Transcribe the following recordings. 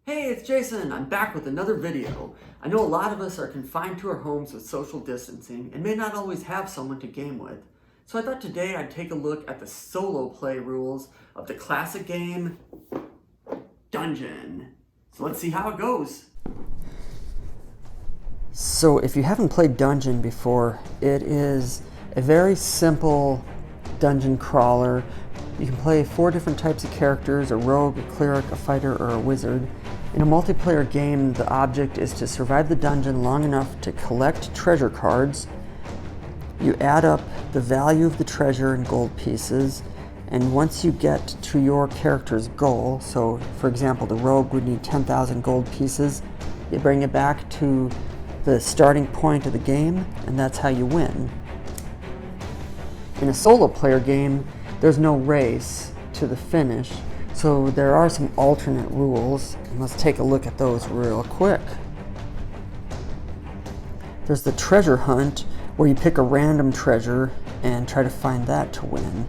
Hey, it's Jason. I'm back with another video. I know a lot of us are confined to our homes with social distancing and may not always have someone to game with. So I thought today I'd take a look at the solo play rules of the classic game, Dungeon. So let's see how it goes. So if you haven't played Dungeon before, it is a very simple dungeon crawler. You can play 4 different types of characters: a rogue, a cleric, a fighter, or a wizard. In a multiplayer game, the object is to survive the dungeon long enough to collect treasure cards. You add up the value of the treasure in gold pieces, and once you get to your character's goal, so for example the rogue would need 10,000 gold pieces, you bring it back to the starting point of the game, and that's how you win. In a solo player game, there's no race to the finish, so there are some alternate rules, and let's take a look at those real quick. There's the treasure hunt, where you pick a random treasure and try to find that to win.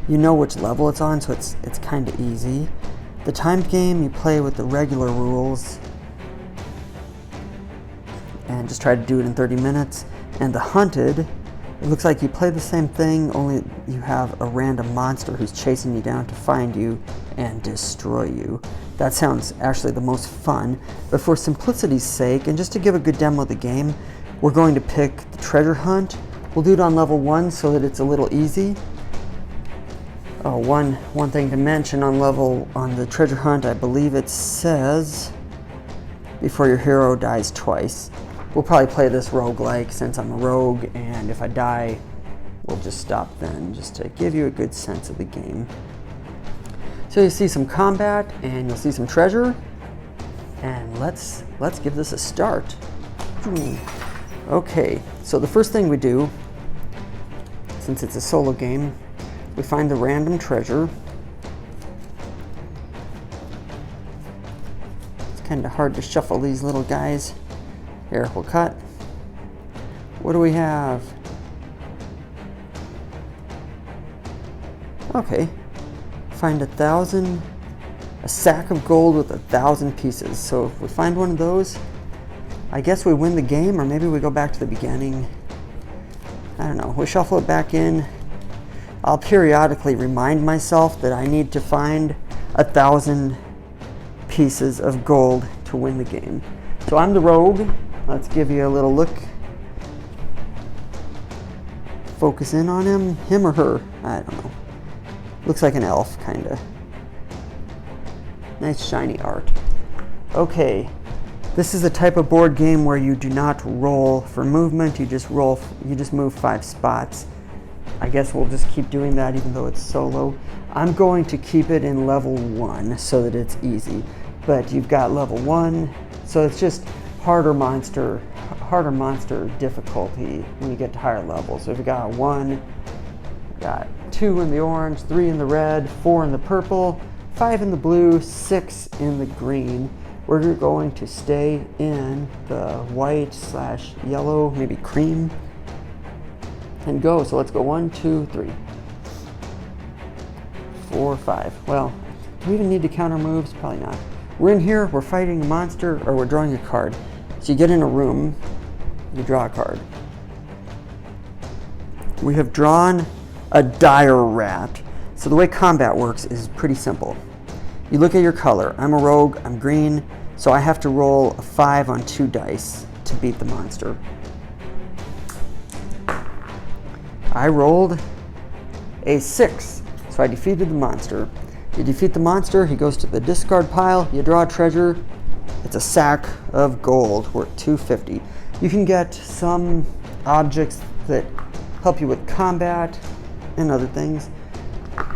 You know which level it's on, so it's kind of easy. The timed game, you play with the regular rules and just try to do it in 30 minutes. And the hunted, it looks like you play the same thing, only you have a random monster who's chasing you down to find you and destroy you. That sounds actually the most fun, but for simplicity's sake, and just to give a good demo of the game, we're going to pick the treasure hunt. We'll do it on level 1 so that it's a little easy. One thing to mention on the treasure hunt, I believe it says before your hero dies twice. We'll probably play this roguelike since I'm a rogue, and if I die, we'll just stop then, just to give you a good sense of the game. So you see some combat, and you'll see some treasure, and let's give this a start. Okay, so the first thing we do, since it's a solo game, we find the random treasure. It's kind of hard to shuffle these little guys. Here, we'll cut. What do we have? Okay, find a sack of gold with 1,000 pieces. So if we find one of those, I guess we win the game, or maybe we go back to the beginning. I don't know, we shuffle it back in. I'll periodically remind myself that I need to find 1,000 pieces of gold to win the game. So I'm the rogue. Let's give you a little look. Focus in on him or her, I don't know. Looks like an elf, kinda. Nice shiny art. Okay, this is a type of board game where you do not roll for movement, you just move 5 spots. I guess we'll just keep doing that even though it's solo. I'm going to keep it in level 1 so that it's easy. But you've got level 1, so it's just harder monster difficulty when you get to higher levels. So if you got 1, you got 2 in the orange, 3 in the red, 4 in the purple, 5 in the blue, 6 in the green. We're going to stay in the white/yellow, maybe cream, and go. So let's go 1, 2, 3, 4, 5. Well, do we even need to counter moves? Probably not. We're in here, we're fighting a monster, or we're drawing a card. So you get in a room, you draw a card. We have drawn a dire rat. So the way combat works is pretty simple. You look at your color. I'm a rogue, I'm green, so I have to roll a 5 on 2 dice to beat the monster. I rolled a 6, so I defeated the monster. You defeat the monster, he goes to the discard pile, you draw a treasure. It's a sack of gold worth 250. You can get some objects that help you with combat and other things.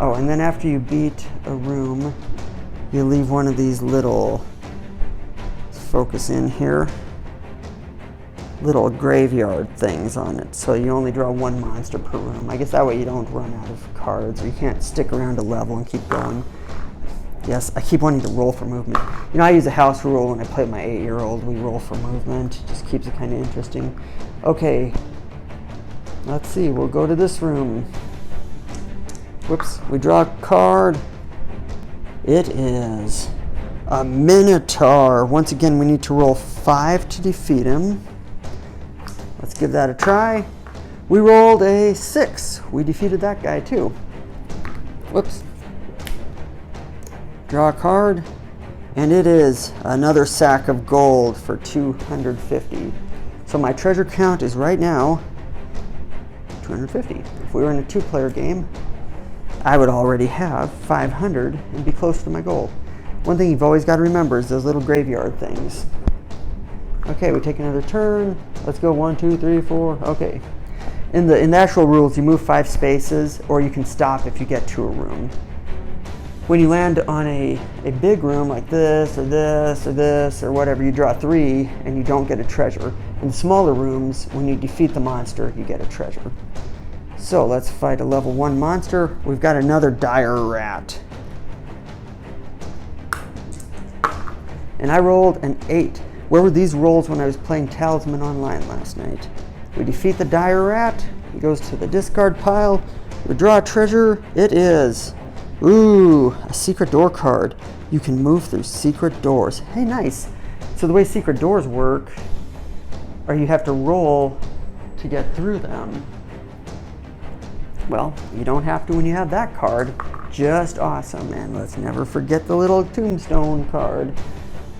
Oh, and then after you beat a room, you leave one of these little, let's focus in here, little graveyard things on it. So you only draw 1 monster per room. I guess that way you don't run out of cards, or you can't stick around a level and keep going. Yes, I keep wanting to roll for movement. You know, I use a house rule when I play with my 8-year-old. We roll for movement. Just keeps it kind of interesting. Okay, let's see. We'll go to this room. Whoops, we draw a card. It is A Minotaur. Once again, we need to roll 5 to defeat him. Let's give that a try. We rolled a 6. We defeated that guy too. Whoops. Draw a card. And it is another sack of gold for 250. So my treasure count is right now 250. If we were in a 2-player game, I would already have 500 and be close to my goal. One thing you've always got to remember is those little graveyard things. Okay, we take another turn. Let's go 1, 2, 3, 4. Okay. In the actual rules, you move 5 spaces, or you can stop if you get to a room. When you land on a big room like this, or this, or this, or whatever, you draw 3 and you don't get a treasure. In smaller rooms, when you defeat the monster, you get a treasure. So let's fight a level 1 monster. We've got another dire rat. And I rolled an 8. Where were these rolls when I was playing Talisman Online last night? We defeat the dire rat. He goes to the discard pile. We draw a treasure. It is, ooh, a secret door card. You can move through secret doors. Hey, nice. So the way secret doors work, or you have to roll to get through them. Well, you don't have to when you have that card. Just awesome. And let's never forget the little tombstone card.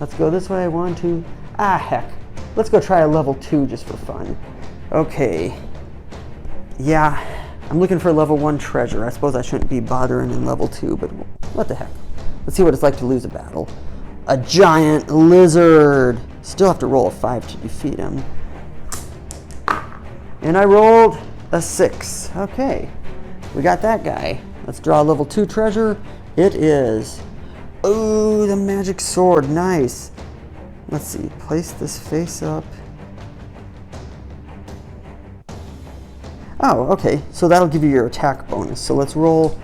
Let's go this way. 1, 2. Ah, heck. Let's go try a level 2 just for fun. Okay. Yeah, I'm looking for a level 1 treasure. I suppose I shouldn't be bothering in level 2, but what the heck. Let's see what it's like to lose a battle. A giant lizard. Still have to roll a 5 to defeat him. And I rolled a 6. Okay, we got that guy. Let's draw a level 2 treasure. It is, ooh, the magic sword. Nice. Let's see, place this face up. Oh, okay, so that'll give you your attack bonus. So let's roll.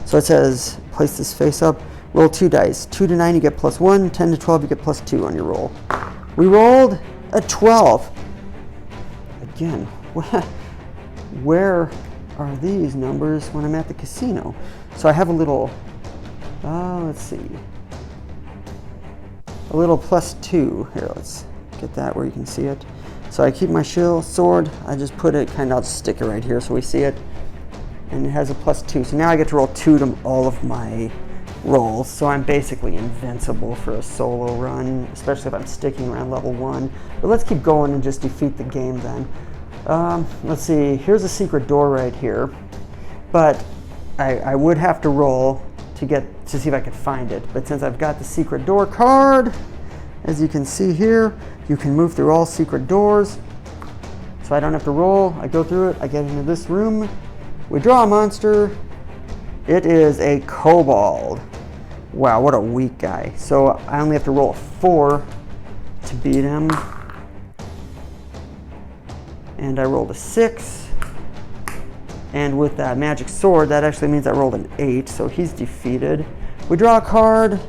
So it says, place this face up, roll 2 dice. 2 to 9, you get +1. 10 to 12, you get +2 on your roll. We rolled a 12. Again, where are these numbers when I'm at the casino? So I have a little, let's see, a little +2. Here, let's get that where you can see it. So I keep my shield, sword, I just put it, I'll just stick it right here so we see it. And it has a +2. So now I get to roll 2 to all of my rolls. So I'm basically invincible for a solo run, especially if I'm sticking around level 1. But let's keep going and just defeat the game then. Let's see, here's a secret door right here. But I would have to roll to see if I could find it. But since I've got the secret door card, as you can see here, you can move through all secret doors. So I don't have to roll. I go through it. I get into this room. We draw a monster. It is a kobold. Wow, what a weak guy. So I only have to roll a 4 to beat him. And I rolled a 6. And with that magic sword, that actually means I rolled an 8, so he's defeated. We draw a card.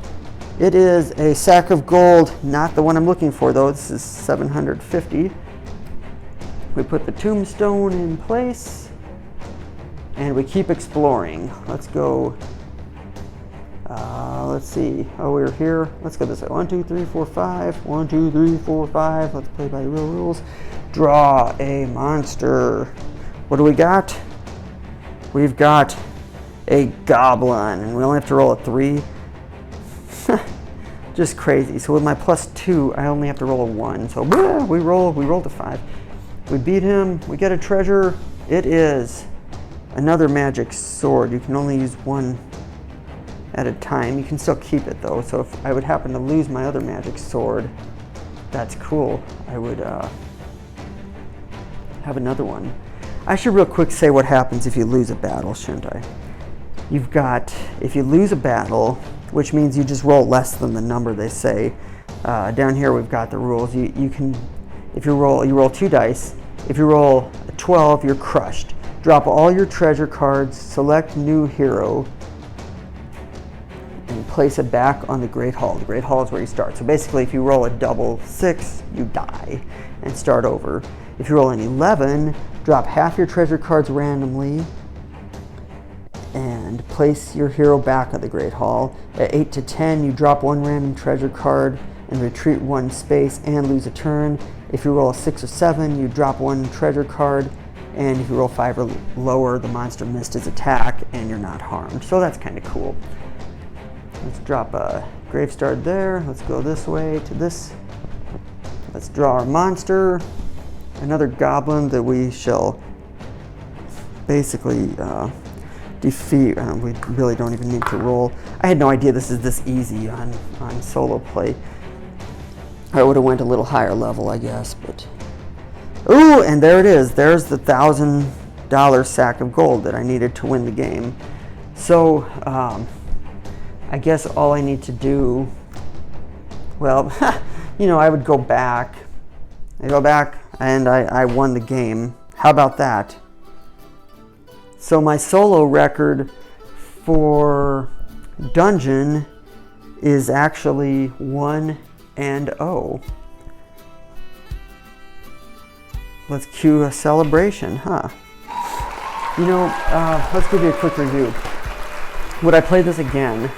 It is a sack of gold, not the one I'm looking for though. This is 750. We put the tombstone in place, and we keep exploring. Let's go, let's see, oh, we're here. Let's go this way. 1, 2, 3, 4, 5. 1, 2, 3, 4, 5. Let's play by the real rules. Draw a monster. What do we got? We've got a goblin, and we only have to roll a 3. Just crazy. So with my +2, I only have to roll a 1. So we rolled a 5. We beat him. We get a treasure. It is another magic sword. You can only use 1 at a time. You can still keep it though. So if I would happen to lose my other magic sword, that's cool. I would have another one. I should real quick say what happens if you lose a battle, shouldn't I? You've got, if you lose a battle, which means you just roll less than the number they say. Down here we've got the rules. You can, if you roll 2 dice. If you roll a 12, you're crushed. Drop all your treasure cards, select new hero, and place it back on the Great Hall. The Great Hall is where you start. So basically if you roll a double 6, you die and start over. If you roll an 11, drop half your treasure cards randomly and and place your hero back at the Great Hall. At 8 to 10, you drop 1 random treasure card and retreat 1 space and lose a turn. If you roll a 6 or 7, you drop 1 treasure card, and if you roll 5 or lower, the monster missed his attack and you're not harmed. So that's kind of cool. Let's drop a Gravestard there. Let's go this way to this. Let's draw our monster. Another goblin that we shall basically defeat. We really don't even need to roll. I had no idea this is this easy on solo play. I would have went a little higher level, I guess, but... Ooh, and there it is. There's the $1,000 sack of gold that I needed to win the game. So, I guess all I need to do... Well, you know, I would go back. I go back, and I won the game. How about that? So my solo record for dungeon is actually 1-0. Let's cue a celebration, huh? You know, let's give you a quick review. Would I play this again?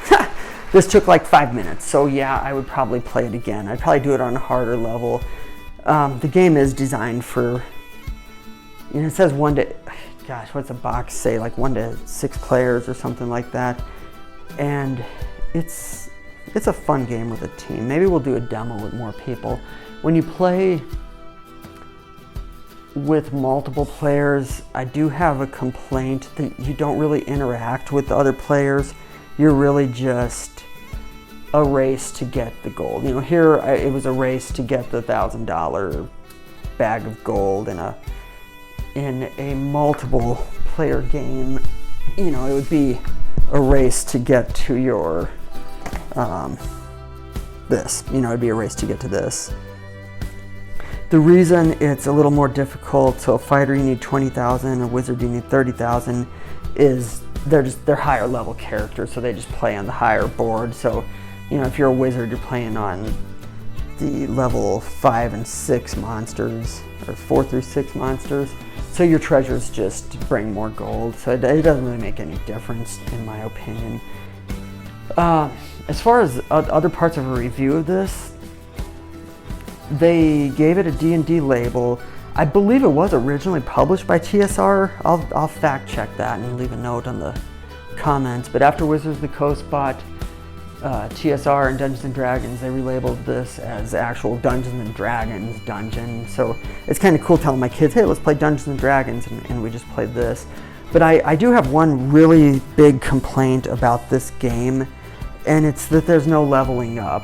This took like 5 minutes, so yeah, I would probably play it again. I'd probably do it on a harder level. The game is designed for, you know, it says 1 to, gosh, what's the box say? Like 1 to 6 players or something like that. And it's a fun game with a team. Maybe we'll do a demo with more people. When you play with multiple players, I do have a complaint that you don't really interact with the other players. You're really just a race to get the gold. You know, here it was a race to get the $1,000 bag of gold in a multiple player game. You know, it would be a race to get to your this. You know, it'd be a race to get to this. The reason it's a little more difficult, so a fighter you need 20,000, a wizard you need 30,000, is they're higher level characters, so they just play on the higher board. So, you know, if you're a wizard, you're playing on the level 5 and 6 monsters, or 4 through 6 monsters. So your treasures just bring more gold. So it doesn't really make any difference, in my opinion. As far as other parts of a review of this, they gave it a D&D label. I believe it was originally published by TSR. I'll fact check that and leave a note on the comments. But after Wizards of the Coast bought TSR and Dungeons & Dragons, they relabeled this as actual Dungeons & Dragons dungeon. So it's kind of cool telling my kids, hey, let's play Dungeons & Dragons, and we just played this. But I do have one really big complaint about this game, and it's that there's no leveling up.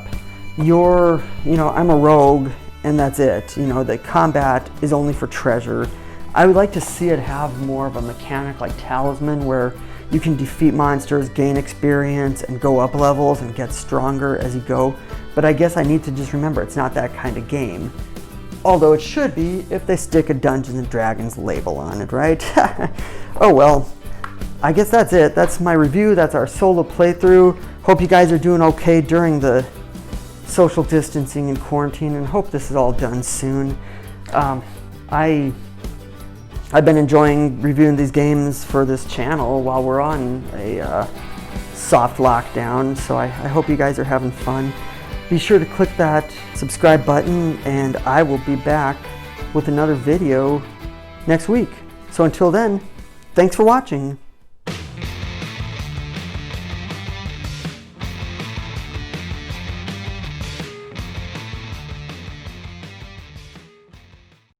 You know, I'm a rogue, and that's it. You know, the combat is only for treasure. I would like to see it have more of a mechanic like Talisman, where you can defeat monsters, gain experience, and go up levels and get stronger as you go. But I guess I need to just remember it's not that kind of game. Although it should be if they stick a Dungeons & Dragons label on it, right? Oh well, I guess that's it. That's my review. That's our solo playthrough. Hope you guys are doing okay during the social distancing and quarantine, and hope this is all done soon. I've been enjoying reviewing these games for this channel while we're on a soft lockdown, so I hope you guys are having fun. Be sure to click that subscribe button, and I will be back with another video next week. So until then, thanks for watching.